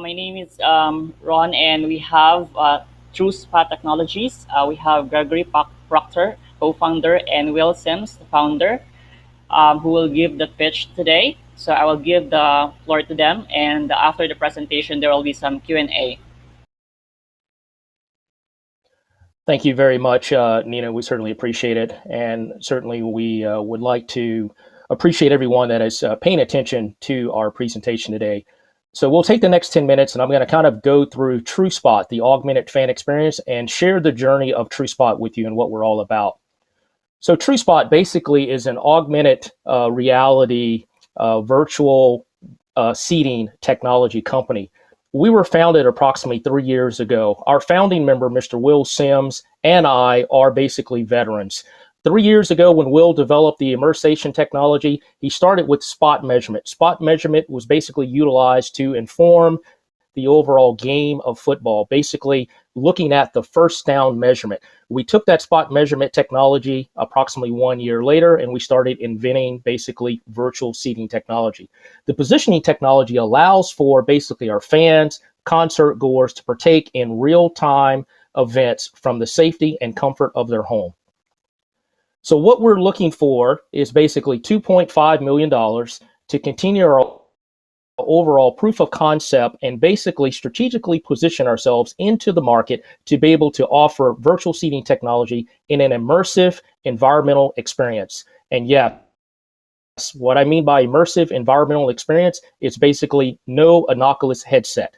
My name is Ron, and we have Tru-Spot Technologies. We have Gregory Proctor, co-founder, and Will Sims, the founder, who will give the pitch today. So I will give the floor to them, and after the presentation, there will be some Q&A. Thank you very much, Nina. We certainly appreciate it. And certainly we would like to appreciate everyone that is paying attention to our presentation today. So we'll take the next 10 minutes and I'm going to kind of go through Tru-Spot, the augmented fan experience, and share the journey of Tru-Spot with you and what we're all about. So Tru-Spot basically is an augmented reality virtual seating technology company. We were founded approximately 3 years ago. Our founding member, Mr. Will Sims, and I are basically veterans. 3 years ago, when Will developed the immersation technology, he started with spot measurement. Spot measurement was basically utilized to inform the overall game of football, basically looking at the first down measurement. We took that spot measurement technology approximately 1 year later, and we started inventing basically virtual seating technology. The positioning technology allows for basically our fans, concert goers to partake in real-time events from the safety and comfort of their home. So what we're looking for is basically $2.5 million to continue our overall proof of concept and basically strategically position ourselves into the market to be able to offer virtual seating technology in an immersive environmental experience. And yeah, what I mean by immersive environmental experience is basically no Oculus headset.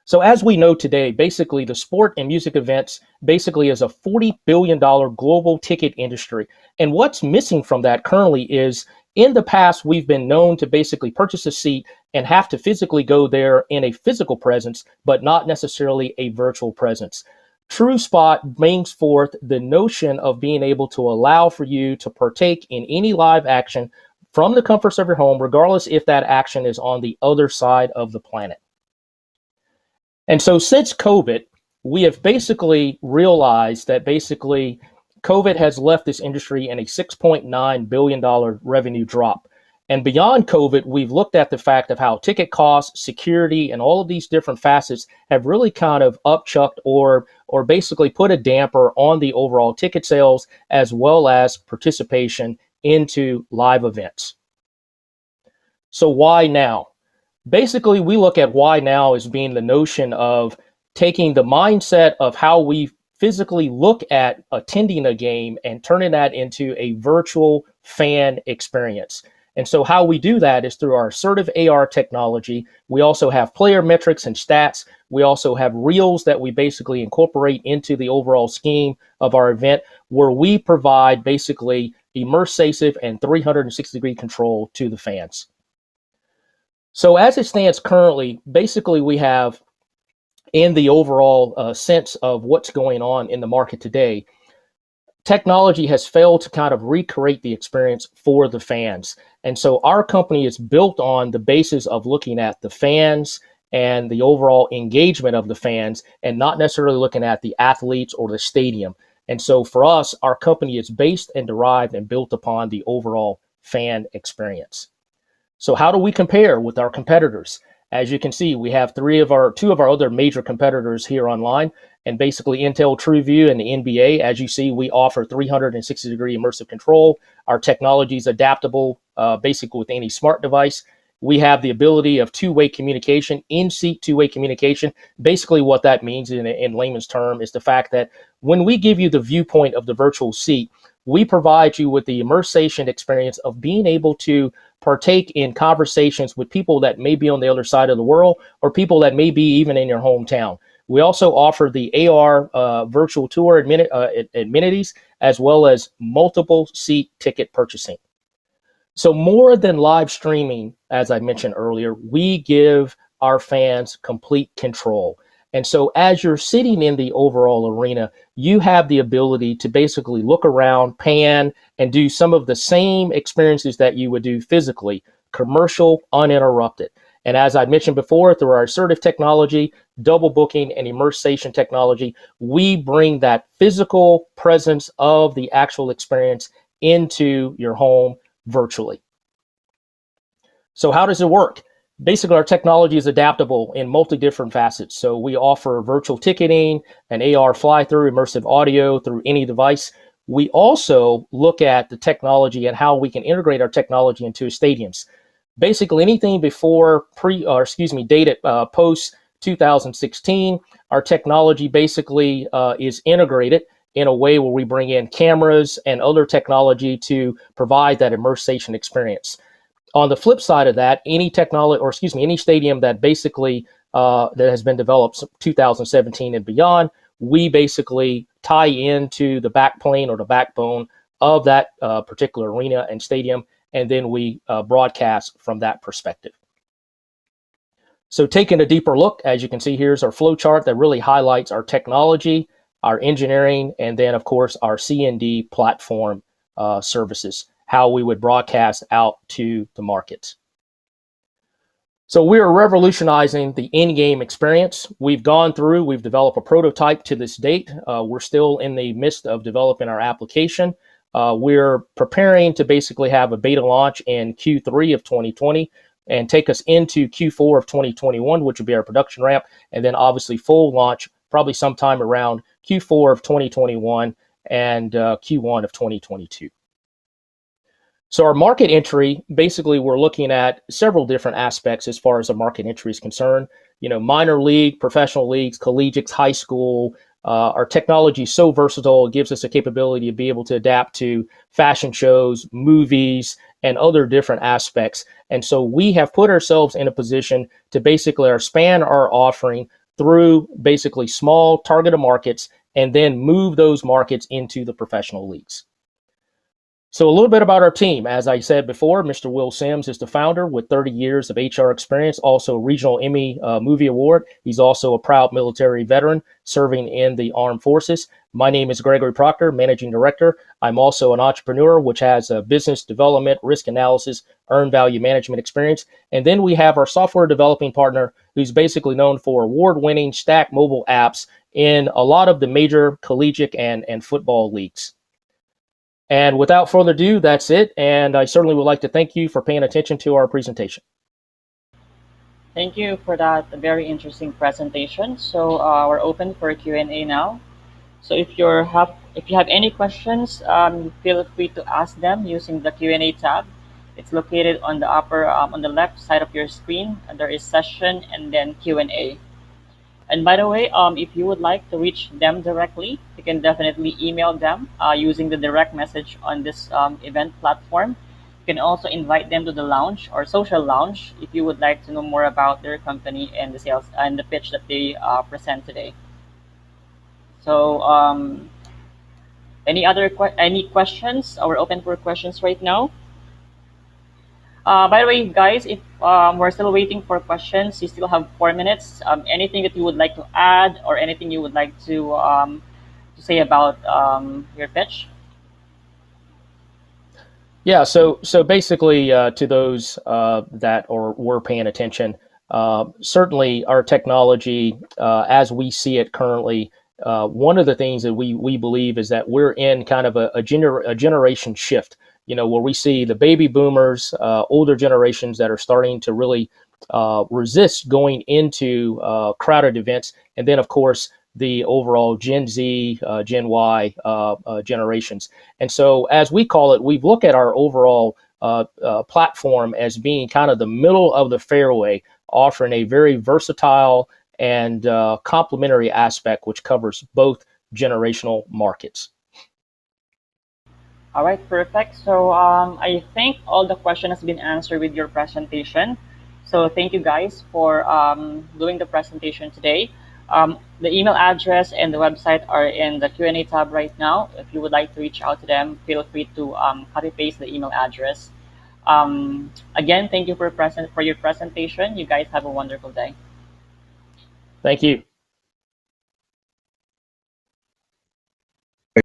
So as we know today, basically the sport and music events basically is a $40 billion global ticket industry. And what's missing from that currently is in the past, we've been known to basically purchase a seat and have to physically go there in a physical presence, but not necessarily a virtual presence. Tru-Spot brings forth the notion of being able to allow for you to partake in any live action from the comforts of your home, regardless if that action is on the other side of the planet. And so since COVID, we have basically realized that basically COVID has left this industry in a $6.9 billion revenue drop. And beyond COVID, we've looked at the fact of how ticket costs, security, and all of these different facets have really kind of upchucked or basically put a damper on the overall ticket sales as well as participation into live events. So why now? Basically, we look at why now as being the notion of taking the mindset of how we physically look at attending a game and turning that into a virtual fan experience. And so how we do that is through our assertive AR technology. We also have player metrics and stats. We also have reels that we basically incorporate into the overall scheme of our event, where we provide basically immersive and 360-degree control to the fans. So as it stands currently, basically we have in the overall sense of what's going on in the market today, technology has failed to kind of recreate the experience for the fans. And so our company is built on the basis of looking at the fans and the overall engagement of the fans and not necessarily looking at the athletes or the stadium. And so for us, our company is based and derived and built upon the overall fan experience. So how do we compare with our competitors? As you can see, we have two of our other major competitors here online, and basically Intel TrueView and the NBA. As you see, we offer 360-degree immersive control. Our technology is adaptable, basically with any smart device. We have the ability of two-way communication, in-seat two-way communication. Basically what that means in layman's term is the fact that when we give you the viewpoint of the virtual seat, we provide you with the immersion experience of being able to partake in conversations with people that may be on the other side of the world or people that may be even in your hometown. We also offer the AR virtual tour amenities as well as multiple seat ticket purchasing. So more than live streaming, as I mentioned earlier, we give our fans complete control. And so as you're sitting in the overall arena, you have the ability to basically look around, pan, and do some of the same experiences that you would do physically, commercial, uninterrupted. And as I mentioned before, through our assertive technology, double booking, and immersion technology, we bring that physical presence of the actual experience into your home virtually. So how does it work? Basically, our technology is adaptable in multi different facets. So we offer virtual ticketing, an AR fly through, immersive audio through any device. We also look at the technology and how we can integrate our technology into stadiums. Basically, anything before dated post 2016, our technology basically is integrated in a way where we bring in cameras and other technology to provide that immersion experience. On the flip side of that, any technology, or excuse me, any stadium that basically that has been developed 2017 and beyond, we basically tie into the backplane or the backbone of that particular arena and stadium, and then we broadcast from that perspective. So taking a deeper look, as you can see, here's our flow chart that really highlights our technology, our engineering, and then, of course, our C&D platform services, how we would broadcast out to the markets. So we are revolutionizing the in-game experience. We've developed a prototype to this date. We're still in the midst of developing our application. We're preparing to basically have a beta launch in Q3 of 2020 and take us into Q4 of 2021, which will be our production ramp, and then obviously full launch probably sometime around Q4 of 2021 and Q1 of 2022. So our market entry, basically, we're looking at several different aspects as far as our market entry is concerned. Minor league, professional leagues, collegiates, high school. Our technology is so versatile; it gives us a capability to be able to adapt to fashion shows, movies, and other different aspects. And so we have put ourselves in a position to basically expand our offering through basically small targeted markets and then move those markets into the professional leagues. So a little bit about our team. As I said before, Mr. Will Sims is the founder with 30 years of HR experience, also regional Emmy movie award. He's also a proud military veteran serving in the armed forces. My name is Gregory Proctor, managing director. I'm also an entrepreneur, which has a business development, risk analysis, earned value management experience. And then we have our software developing partner, who's basically known for award-winning stack mobile apps in a lot of the major collegiate and football leagues. And without further ado, that's it. And I certainly would like to thank you for paying attention to our presentation. Thank you for that very interesting presentation. So we're open for Q&A now. So if you have any questions, feel free to ask them using the Q&A tab. It's located on the on the left side of your screen. And there is session and then Q&A. And by the way, if you would like to reach them directly, you can definitely email them using the direct message on this event platform. You can also invite them to the lounge or social lounge if you would like to know more about their company and the sales and the pitch that they present today. So, any questions? We're open for questions right now. By the way, guys, if we're still waiting for questions, you still have 4 minutes. Anything that you would like to add or anything you would like to say about your pitch? Yeah, so basically, to those that were paying attention, certainly our technology, as we see it currently, one of the things that we believe is that we're in kind of a generation shift. Where we see the baby boomers, older generations that are starting to really resist going into crowded events, and then of course the overall Gen Z, Gen Y generations. And so, as we call it, we look at our overall platform as being kind of the middle of the fairway, offering a very versatile and complementary aspect, which covers both generational markets. All right, perfect. So I think all the question has been answered with your presentation. So thank you guys for doing the presentation today. The email address and the website are in the Q&A tab right now. If you would like to reach out to them, feel free to copy paste the email address. Again, thank you for your presentation. You guys have a wonderful day. Thank you.